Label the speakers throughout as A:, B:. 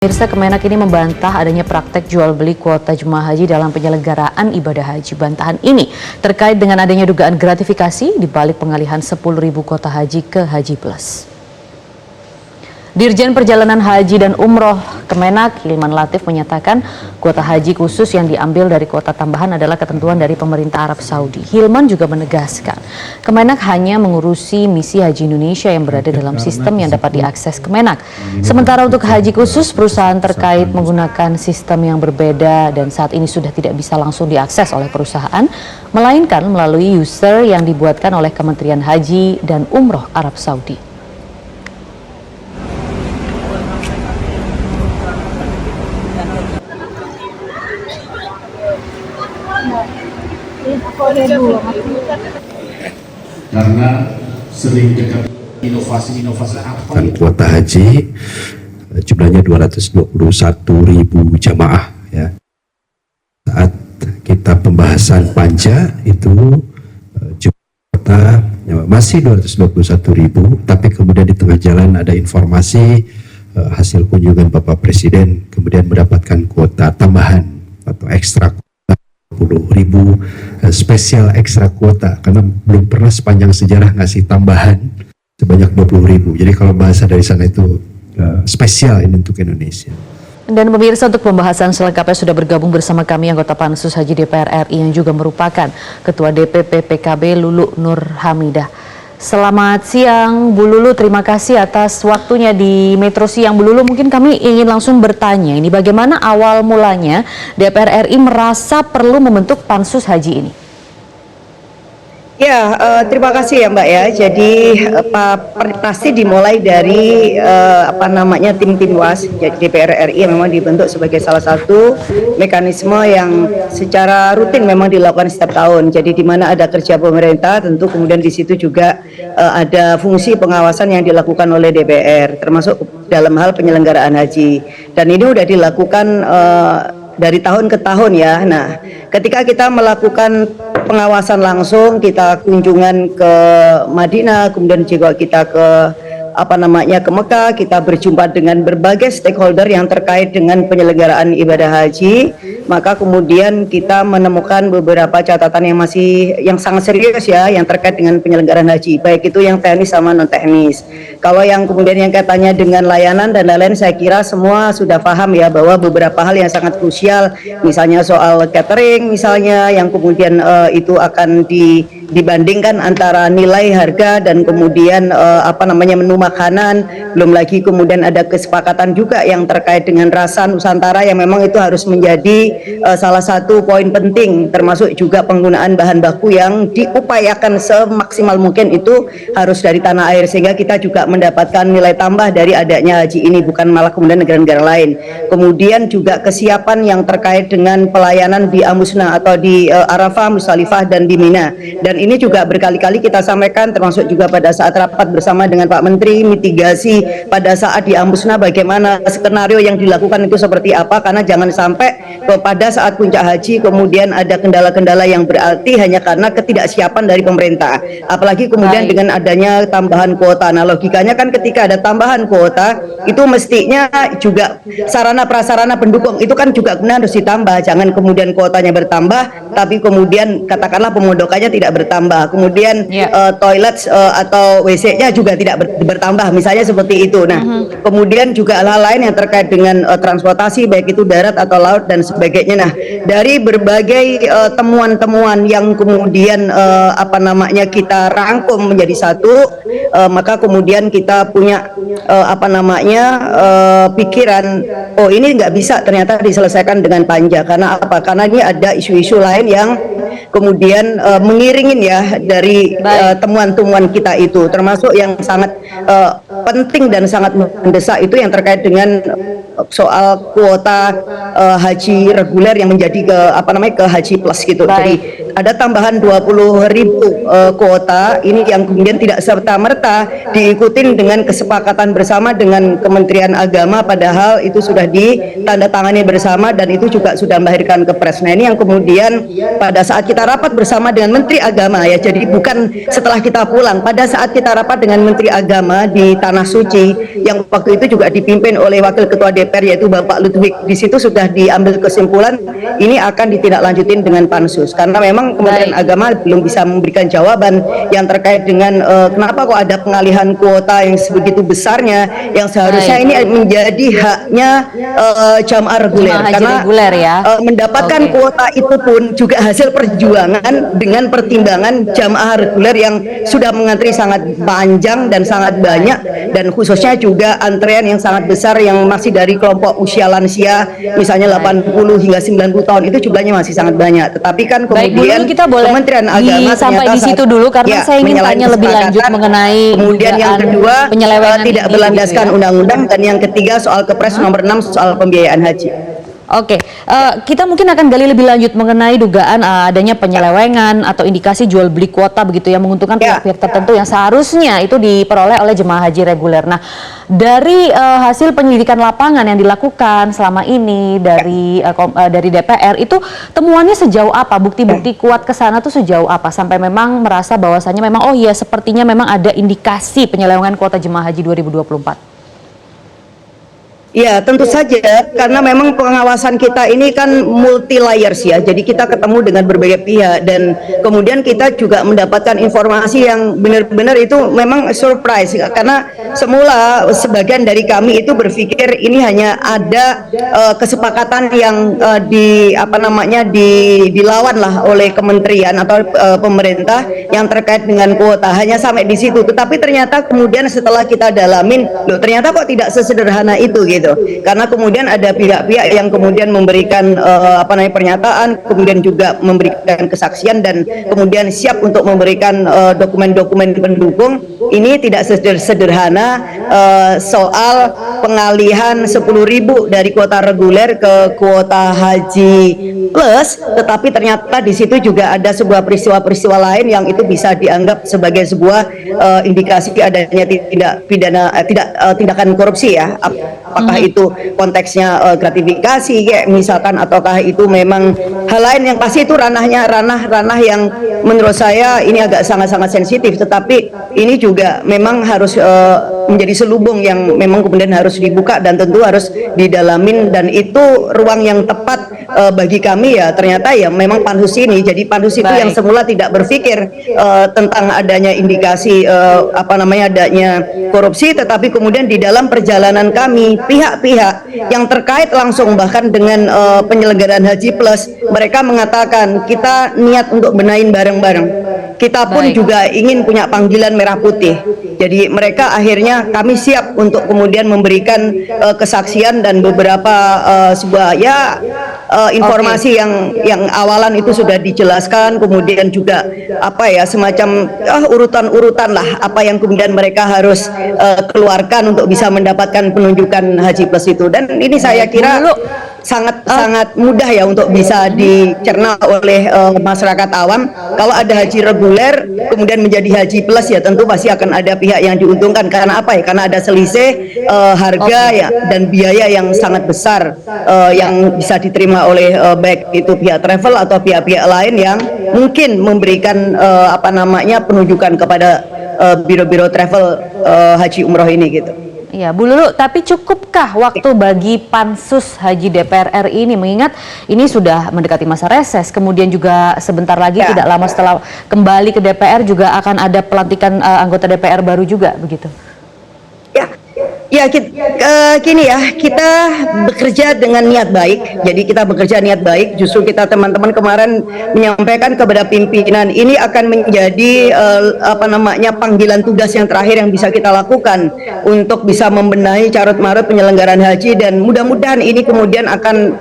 A: Pemirsa, Kemenak ini membantah adanya praktek jual beli kuota jemaah haji dalam penyelenggaraan ibadah haji. Bantahan ini terkait dengan adanya dugaan gratifikasi di balik pengalihan 10.000 kuota haji ke Haji Plus. Dirjen Perjalanan Haji dan Umroh Kemenak, Hilman Latif, menyatakan kuota haji khusus yang diambil dari kuota tambahan adalah ketentuan dari pemerintah Arab Saudi. Hilman juga menegaskan, Kemenak hanya mengurusi misi haji Indonesia yang berada dalam sistem yang dapat diakses Kemenak. Sementara untuk haji khusus, perusahaan terkait menggunakan sistem yang berbeda dan saat ini sudah tidak bisa langsung diakses oleh perusahaan, melainkan melalui user yang dibuatkan oleh Kementerian Haji dan Umroh Arab Saudi.
B: Karena sering dekat inovasi-inovasi apa
C: kuota haji jumlahnya 221.000 jamaah ya. Saat kita pembahasan panja itu jumlah kuota masih 221.000, tapi kemudian di tengah jalan ada informasi hasil kunjungan Bapak Presiden kemudian mendapatkan kuota tambahan atau ekstra 10.000 spesial ekstra kuota, karena belum pernah sepanjang sejarah ngasih tambahan sebanyak 20.000. Jadi kalau bahasa dari sana itu spesial ini untuk Indonesia.
A: Dan pemirsa, untuk pembahasan selengkapnya sudah bergabung bersama kami anggota Pansus Haji DPR RI yang juga merupakan Ketua DPP PKB Lulu Nur Hamidah. Selamat siang Bu Lulu, terima kasih atas waktunya di Metro Siang. Bu Lulu, mungkin kami ingin langsung bertanya, ini bagaimana awal mulanya DPR RI merasa perlu membentuk Pansus Haji ini?
D: Ya, terima kasih ya Mbak ya. Jadi pasti dimulai dari tim Was. Jadi DPR RI memang dibentuk sebagai salah satu mekanisme yang secara rutin memang dilakukan setiap tahun. Jadi di mana ada kerja pemerintah, tentu kemudian di situ juga ada fungsi pengawasan yang dilakukan oleh DPR, termasuk dalam hal penyelenggaraan haji. Dan ini sudah dilakukan dari tahun ke tahun ya. Nah, ketika kita melakukan pengawasan langsung, kita kunjungan ke Madinah, kemudian juga kita ke ke Mekah, kita berjumpa dengan berbagai stakeholder yang terkait dengan penyelenggaraan ibadah haji, maka kemudian kita menemukan beberapa catatan yang sangat serius ya, yang terkait dengan penyelenggaraan haji, baik itu yang teknis sama non teknis. Kalau yang kemudian yang katanya dengan layanan dan lain-lain, saya kira semua sudah paham ya bahwa beberapa hal yang sangat krusial, misalnya soal catering misalnya, yang kemudian itu akan dibandingkan antara nilai harga dan kemudian menu makanan, belum lagi kemudian ada kesepakatan juga yang terkait dengan rasa Nusantara yang memang itu harus menjadi salah satu poin penting, termasuk juga penggunaan bahan baku yang diupayakan semaksimal mungkin itu harus dari tanah air, sehingga kita juga mendapatkan nilai tambah dari adanya haji ini, bukan malah kemudian negara-negara lain. Kemudian juga kesiapan yang terkait dengan pelayanan di Amusna atau di Arafah, Musdalifah dan di Mina. Dan ini juga berkali-kali kita sampaikan, termasuk juga pada saat rapat bersama dengan Pak Menteri, mitigasi pada saat di Amusna bagaimana skenario yang dilakukan itu seperti apa, karena jangan sampai pada saat puncak haji kemudian ada kendala-kendala yang berarti hanya karena ketidaksiapan dari pemerintah, apalagi kemudian dengan adanya tambahan kuota. Nah, logikanya kan ketika ada tambahan kuota itu mestinya juga sarana prasarana pendukung itu kan juga kemudian harus ditambah, jangan kemudian kuotanya bertambah tapi kemudian katakanlah pemondokannya tidak bertambah, kemudian toilet atau WC-nya juga tidak bertambah, misalnya seperti itu. Nah, kemudian juga hal-hal lain yang terkait dengan transportasi, baik itu darat atau laut dan sebagainya. Nah, dari berbagai temuan-temuan yang kemudian kita rangkum menjadi satu, maka kemudian kita punya pikiran, oh ini nggak bisa ternyata diselesaikan dengan panja. Karena apa? Karena ini ada isu-isu lain yang kemudian mengiringin ya dari temuan-temuan kita itu, termasuk yang sangat penting dan sangat mendesak itu yang terkait dengan soal kuota haji reguler yang menjadi ke haji plus gitu. Jadi ada tambahan 20.000 kuota ini yang kemudian tidak serta-merta diikutin dengan kesepakatan bersama dengan Kementerian Agama, padahal itu sudah ditandatangani bersama dan itu juga sudah melahirkan kepres. Nah, ini yang kemudian pada saat kita kita rapat bersama dengan Menteri Agama ya. Jadi bukan setelah kita pulang, pada saat kita rapat dengan Menteri Agama di Tanah Suci yang waktu itu juga dipimpin oleh Wakil Ketua DPR yaitu Bapak Ludwig. Di situ sudah diambil kesimpulan ini akan ditindaklanjutin dengan pansus karena memang Kementerian Agama belum bisa memberikan jawaban yang terkait dengan kenapa kok ada pengalihan kuota yang sebegitu besarnya yang seharusnya ini menjadi haknya jamaah reguler karena
A: reguler ya.
D: Mendapatkan kuota itu pun juga hasil perjuangan dengan pertimbangan jamaah reguler yang sudah mengantri sangat panjang dan sangat banyak dan khususnya juga antrean yang sangat besar yang masih dari kelompok usia lansia misalnya 80 hingga 90 tahun itu jumlahnya masih sangat banyak. Tetapi kan kemudian
A: kita boleh
D: Kementerian Agama
A: sampai di situ dulu karena saya ingin tanya lebih lanjut mengenai
D: kemudian yang kedua tidak berlandaskan undang-undang dan yang ketiga soal Kepres nomor 6 soal pembiayaan haji.
A: Oke, kita mungkin akan gali lebih lanjut mengenai dugaan adanya penyelewengan atau indikasi jual beli kuota begitu yang menguntungkan pihak-pihak tertentu yang seharusnya itu diperoleh oleh jemaah haji reguler. Nah, dari hasil penyelidikan lapangan yang dilakukan selama ini dari DPR itu temuannya sejauh apa? Bukti-bukti kuat ke sana tuh sejauh apa sampai memang merasa bahwasannya memang oh iya sepertinya memang ada indikasi penyelewengan kuota jemaah haji 2024.
D: Ya, tentu saja karena memang pengawasan kita ini kan multi layers ya. Jadi kita ketemu dengan berbagai pihak dan kemudian kita juga mendapatkan informasi yang benar-benar itu memang surprise karena semula sebagian dari kami itu berpikir ini hanya ada kesepakatan yang dilawan lah oleh kementerian atau pemerintah yang terkait dengan kuota hanya sampai di situ. Tetapi ternyata kemudian setelah kita dalamin, loh ternyata kok tidak sesederhana itu gitu. Karena kemudian ada pihak-pihak yang kemudian memberikan pernyataan, kemudian juga memberikan kesaksian dan kemudian siap untuk memberikan dokumen-dokumen pendukung. Ini tidak sederhana soal pengalihan 10.000 dari kuota reguler ke kuota haji plus, tetapi ternyata di situ juga ada sebuah peristiwa-peristiwa lain yang itu bisa dianggap sebagai sebuah indikasi adanya tindakan korupsi ya. Apakah itu konteksnya gratifikasi kayak misalkan ataukah itu memang hal lain yang pasti itu ranah yang menurut saya ini agak sangat-sangat sensitif, tetapi ini juga memang harus menjadi selubung yang memang kemudian harus dibuka dan tentu harus didalamin dan itu ruang yang tepat bagi kami ya ternyata ya memang pansus ini. Jadi pansus itu yang semula tidak berpikir tentang adanya indikasi adanya korupsi, tetapi kemudian di dalam perjalanan kami pihak-pihak yang terkait langsung bahkan dengan penyelenggaraan haji plus mereka mengatakan kita niat untuk benahin bareng-bareng, kita pun juga ingin punya panggilan merah putih. Jadi mereka akhirnya kami siap untuk kemudian memberikan kesaksian dan beberapa sebuah informasi yang awalan itu sudah dijelaskan, kemudian juga semacam urutan-urutan lah apa yang kemudian mereka harus keluarkan untuk bisa mendapatkan penunjukan haji plus itu. Dan ini saya kira sangat mudah ya untuk bisa dicerna oleh masyarakat awam. Kalau ada haji reguler kemudian menjadi haji plus ya tentu pasti akan ada pihak yang diuntungkan karena apa ya? Karena ada selisih harga ya dan biaya yang sangat besar yang bisa diterima oleh baik itu pihak travel atau pihak-pihak lain yang mungkin memberikan penunjukan kepada biro-biro travel haji umroh ini gitu.
A: Iya, Bu Lulu, tapi cukupkah waktu bagi Pansus Haji DPR RI ini mengingat ini sudah mendekati masa reses, kemudian juga sebentar lagi tidak lama setelah kembali ke DPR juga akan ada pelantikan anggota DPR baru juga begitu? Ya, gini ya, kita bekerja dengan niat baik. Jadi kita bekerja niat baik. Justru kita teman-teman kemarin menyampaikan kepada pimpinan ini akan menjadi panggilan tugas yang terakhir yang bisa kita lakukan untuk bisa membenahi carut-marut penyelenggaraan haji dan mudah-mudahan ini kemudian akan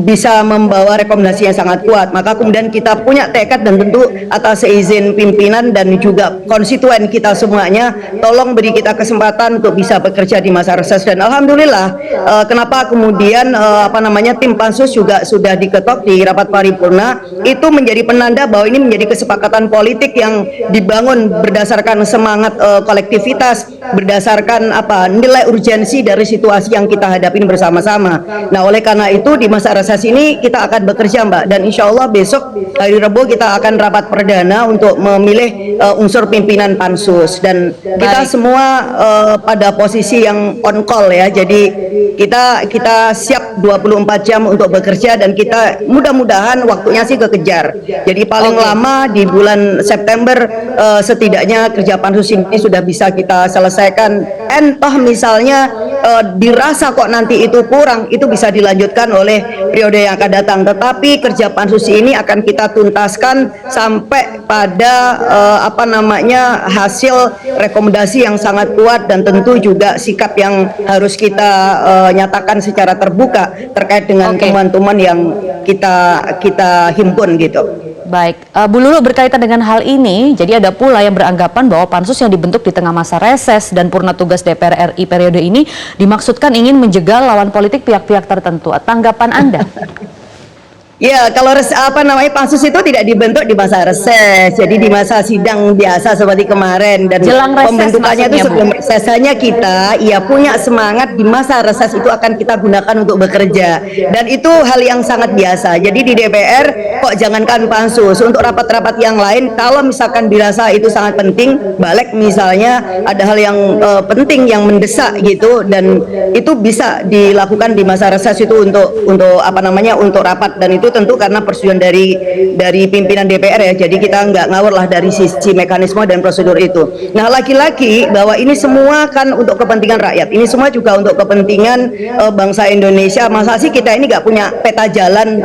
A: bisa membawa rekomendasi yang sangat kuat. Maka kemudian kita punya tekad dan tentu atas izin pimpinan dan juga konstituen kita semuanya, tolong beri kita kesempatan untuk bisa bekerja di
D: masa reses. Dan alhamdulillah kenapa kemudian tim pansus juga sudah diketok di rapat paripurna, itu menjadi penanda bahwa ini menjadi kesepakatan politik yang dibangun berdasarkan semangat kolektivitas, berdasarkan nilai urgensi dari situasi yang kita hadapin bersama-sama. Nah, oleh karena itu di masa reses ini kita akan bekerja, Mbak, dan insya Allah besok hari Rabu kita akan rapat perdana untuk memilih unsur pimpinan pansus, dan kita semua pada posisi yang on call ya. Jadi kita siap 24 jam untuk bekerja, dan kita mudah-mudahan waktunya sih kekejar. Jadi paling lama di bulan September setidaknya kerja pansus ini sudah bisa kita selesaikan. Entah misalnya dirasa kok nanti itu kurang, itu bisa dilanjutkan oleh periode yang akan datang. Tetapi kerja pansus ini akan kita tuntaskan sampai pada hasil rekomendasi yang sangat kuat, dan tentu juga sikap yang harus kita nyatakan secara terbuka terkait dengan teman-teman yang kita himpun gitu.
A: Baik, Bu Lulu, berkaitan dengan hal ini, jadi ada pula yang beranggapan bahwa pansus yang dibentuk di tengah masa reses dan purna tugas DPR RI periode ini dimaksudkan ingin menjegal lawan politik pihak-pihak tertentu. Tanggapan Anda?
D: Ya, kalau pansus itu tidak dibentuk di masa reses, jadi di masa sidang biasa seperti kemarin, dan pembentukannya itu sebelum reses. Hanya kita punya semangat di masa reses itu akan kita gunakan untuk bekerja, dan itu hal yang sangat biasa. Jadi di DPR kok jangankan pansus, untuk rapat-rapat yang lain kalau misalkan dirasa itu sangat penting, balik misalnya ada hal yang penting yang mendesak gitu, dan itu bisa dilakukan di masa reses itu untuk rapat, dan itu tentu karena persetujuan dari pimpinan DPR ya. Jadi kita nggak ngawur lah dari sisi mekanisme dan prosedur itu. Nah, lagi-lagi bahwa ini semua kan untuk kepentingan rakyat, ini semua juga untuk kepentingan bangsa Indonesia. Masa sih kita ini nggak punya peta jalan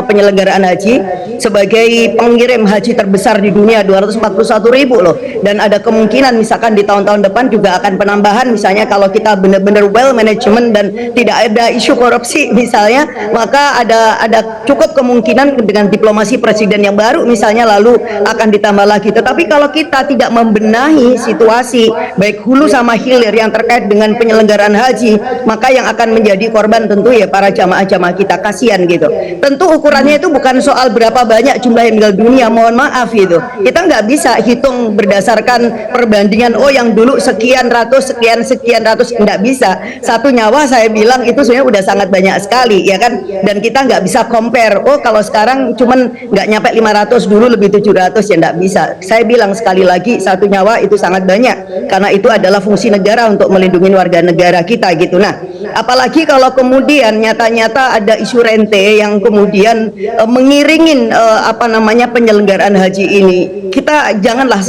D: penyelenggaraan haji sebagai pengirim haji terbesar di dunia, 241.000 loh, dan ada kemungkinan misalkan di tahun-tahun depan juga akan penambahan, misalnya kalau kita benar-benar well management dan tidak ada isu korupsi misalnya, maka ada cukup kemungkinan dengan diplomasi presiden yang baru misalnya lalu akan ditambah lagi. Tetapi kalau kita tidak membenahi situasi baik hulu sama hilir yang terkait dengan penyelenggaraan haji, maka yang akan menjadi korban tentu ya para jamaah-jamaah kita, kasihan gitu. Tentu ukurannya itu bukan soal berapa banyak jumlah yang meninggal dunia, mohon maaf gitu. Kita nggak bisa hitung berdasarkan perbandingan yang dulu sekian ratus, nggak bisa. Satu nyawa saya bilang itu sebenarnya udah sangat banyak sekali ya kan, dan kita nggak bisa compare, kalau sekarang cuman nggak nyampe 500, dulu lebih 700, ya nggak bisa. Saya bilang sekali lagi, satu nyawa itu sangat banyak, karena itu adalah fungsi negara untuk melindungi warga negara kita gitu. Nah, apalagi kalau kemudian nyata-nyata ada isu rente yang kemudian mengiringin penyelenggaraan haji ini. Kita janganlah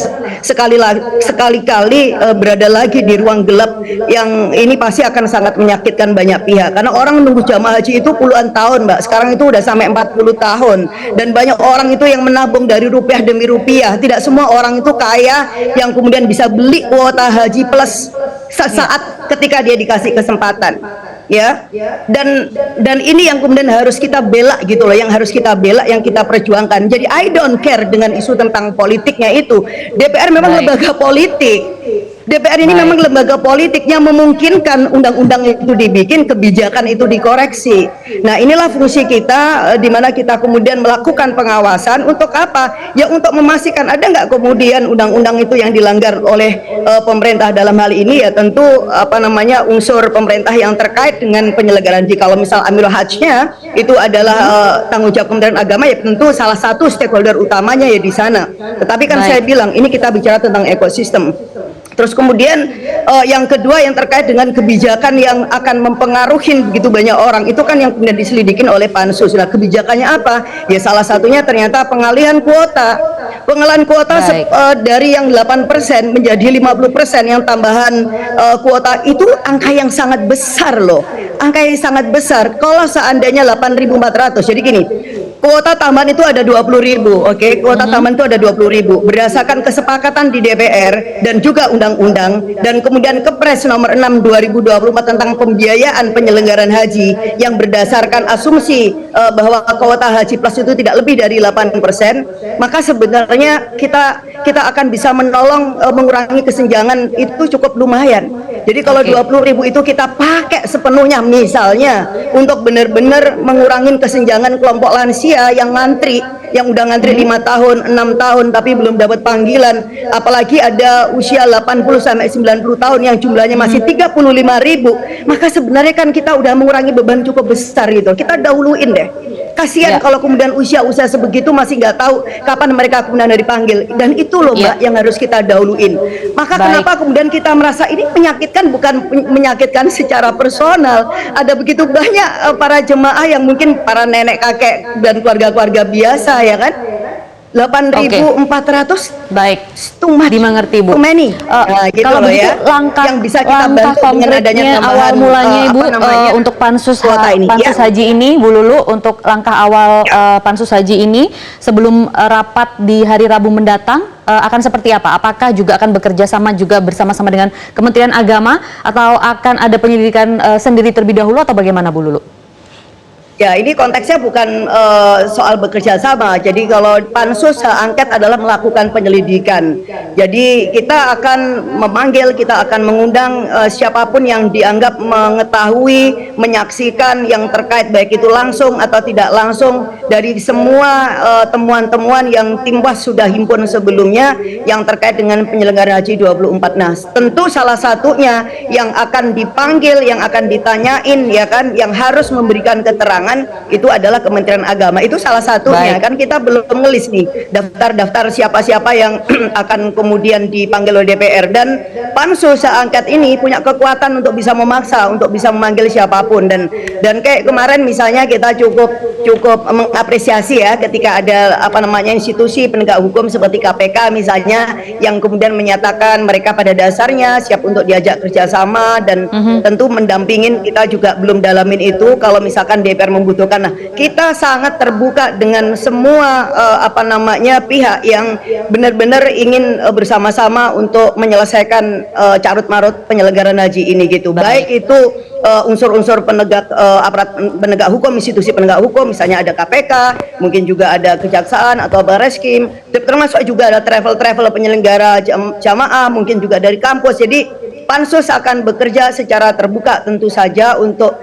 D: sekali-kali berada lagi di ruang gelap yang ini pasti akan sangat menyakitkan banyak pihak, karena orang menunggu jamaah haji itu puluhan tahun, Mbak. Sekarang itu udah sampai 40 tahun, dan banyak orang itu yang menabung dari rupiah demi rupiah. Tidak semua orang itu kaya yang kemudian bisa beli kuota haji plus sesaat ketika dia dikasih kesempatan ya. Dan ini yang kemudian harus kita bela gitu loh, yang harus kita bela, yang kita perjuangkan. Jadi I don't care dengan isu tentang politiknya itu. DPR memang lembaga politik. DPR ini memang lembaga politiknya memungkinkan undang-undang itu dibikin, kebijakan itu dikoreksi. Nah, inilah fungsi kita di mana kita kemudian melakukan pengawasan untuk apa? Ya untuk memastikan ada nggak kemudian undang-undang itu yang dilanggar oleh pemerintah. Dalam hal ini ya tentu unsur pemerintah yang terkait dengan penyelenggaraan haji. Kalau misal Amirul Hajnya itu adalah tanggung jawab Kementerian Agama, ya tentu salah satu stakeholder utamanya ya di sana. Tetapi kan saya bilang ini kita bicara tentang ekosistem. Terus kemudian yang kedua yang terkait dengan kebijakan yang akan mempengaruhi begitu banyak orang, itu kan yang kemudian diselidikin oleh pansus. Nah, kebijakannya apa? Ya salah satunya ternyata pengalihan kuota. Pengalihan kuota dari yang 8% menjadi 50%, yang tambahan kuota itu angka yang sangat besar loh. Angka yang sangat besar. Kalau seandainya 8.400, jadi gini, kuota tambahan itu ada 20.000, kuota tambahan itu ada 20.000 berdasarkan kesepakatan di DPR dan juga undang-undang, dan kemudian Kepres nomor 6 2024 tentang pembiayaan penyelenggaraan haji yang berdasarkan asumsi bahwa kuota haji plus itu tidak lebih dari 8%, maka sebenarnya kita akan bisa menolong mengurangi kesenjangan itu cukup lumayan. Jadi kalau 20.000 itu kita pakai sepenuhnya misalnya untuk benar-benar mengurangi kesenjangan kelompok lansia yang ngantri, yang udah ngantri 5 tahun, 6 tahun tapi belum dapat panggilan, apalagi ada usia 80 sampai 90 tahun yang jumlahnya masih 35.000, maka sebenarnya kan kita udah mengurangi beban cukup besar gitu. Kita dahuluin deh. Kasihan kalau kemudian usia-usia sebegitu masih nggak tahu kapan mereka kemudian dipanggil, dan itu loh Mbak yang harus kita dahuluin. Maka kenapa kemudian kita merasa ini menyakitkan, bukan menyakitkan secara personal. Ada begitu banyak para jemaah yang mungkin para nenek kakek dan keluarga-keluarga biasa ya kan. 8.400
A: baik,
D: too much,
A: dimengerti Bu.
D: too many. Gitu
A: kalau
D: loh
A: begitu
D: ya,
A: langkah
D: yang bisa kita
A: langkah
D: bantu dengan adanya
A: konkretnya awal
D: tambahan
A: mulanya Ibu untuk
D: kuota ini.
A: pansus haji ini, Bu Lulu, untuk langkah awal pansus haji ini sebelum rapat di hari Rabu mendatang akan seperti apa? Apakah juga akan bekerja sama juga bersama-sama dengan Kementerian Agama atau akan ada penyelidikan sendiri terlebih dahulu atau bagaimana Bu Lulu?
D: Ya, ini konteksnya bukan soal bekerja sama. Jadi kalau pansus angket adalah melakukan penyelidikan. Jadi kita akan memanggil, kita akan mengundang siapapun yang dianggap mengetahui, menyaksikan yang terkait baik itu langsung atau tidak langsung dari semua temuan-temuan yang Timbwas sudah himpun sebelumnya yang terkait dengan penyelenggaraan haji 24. Nah, tentu salah satunya yang akan dipanggil, yang akan ditanyain ya kan, yang harus memberikan keterangan itu adalah Kementerian Agama. Itu salah satunya. Kan kita belum ngelis nih daftar-daftar siapa-siapa yang akan kemudian dipanggil oleh DPR, dan pansus angket ini punya kekuatan untuk bisa memaksa, untuk bisa memanggil siapapun, dan kayak kemarin misalnya kita cukup mengapresiasi ya ketika ada institusi penegak hukum seperti KPK misalnya yang kemudian menyatakan mereka pada dasarnya siap untuk diajak kerjasama dan tentu mendampingin. Kita juga belum dalamin itu kalau misalkan DPR membutuhkan. Nah, kita sangat terbuka dengan semua pihak yang benar-benar ingin bersama-sama untuk menyelesaikan carut marut penyelenggaraan haji ini gitu. Baik itu unsur-unsur aparat penegak hukum, institusi penegak hukum, misalnya ada KPK, mungkin juga ada Kejaksaan atau Barreskrim, termasuk juga ada travel penyelenggara jamaah, mungkin juga dari kampus. Jadi pansus akan bekerja secara terbuka tentu saja untuk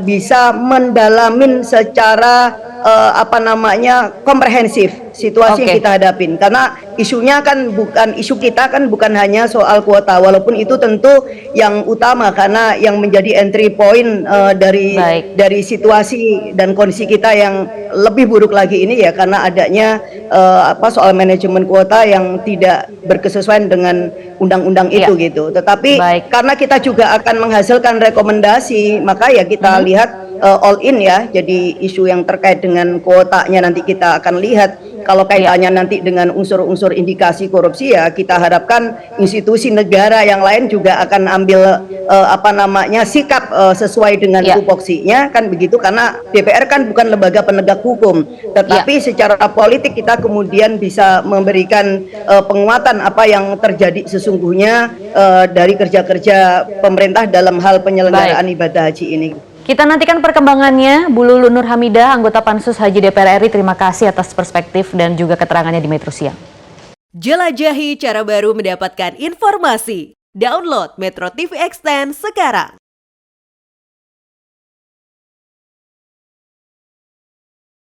D: bisa mendalamin secara komprehensif situasi yang kita hadapin, karena isunya kan isu kita kan bukan hanya soal kuota, walaupun itu tentu yang utama karena yang menjadi entry point dari situasi dan kondisi kita yang lebih buruk lagi ini ya, karena adanya soal manajemen kuota yang tidak berkesesuaian dengan undang-undang itu gitu. Tetapi karena kita juga akan menghasilkan rekomendasi, maka ya kita lihat all in ya. Jadi isu yang terkait dengan kuotanya nanti kita akan lihat. Kalau kaitannya nanti dengan unsur-unsur indikasi korupsi ya kita harapkan institusi negara yang lain juga akan ambil sikap sesuai dengan tupoksinya kan begitu, karena DPR kan bukan lembaga penegak hukum, tetapi secara politik kita kemudian bisa memberikan penguatan apa yang terjadi sesungguhnya dari kerja-kerja pemerintah dalam hal penyelenggaraan ibadah haji ini.
A: Kita nantikan perkembangannya. Bu Lulu Nur Hamidah, anggota Pansus Haji DPR RI, terima kasih atas perspektif dan juga keterangannya di Metro Siang.
E: Jelajahi cara baru mendapatkan informasi. Download Metro TV Extend sekarang.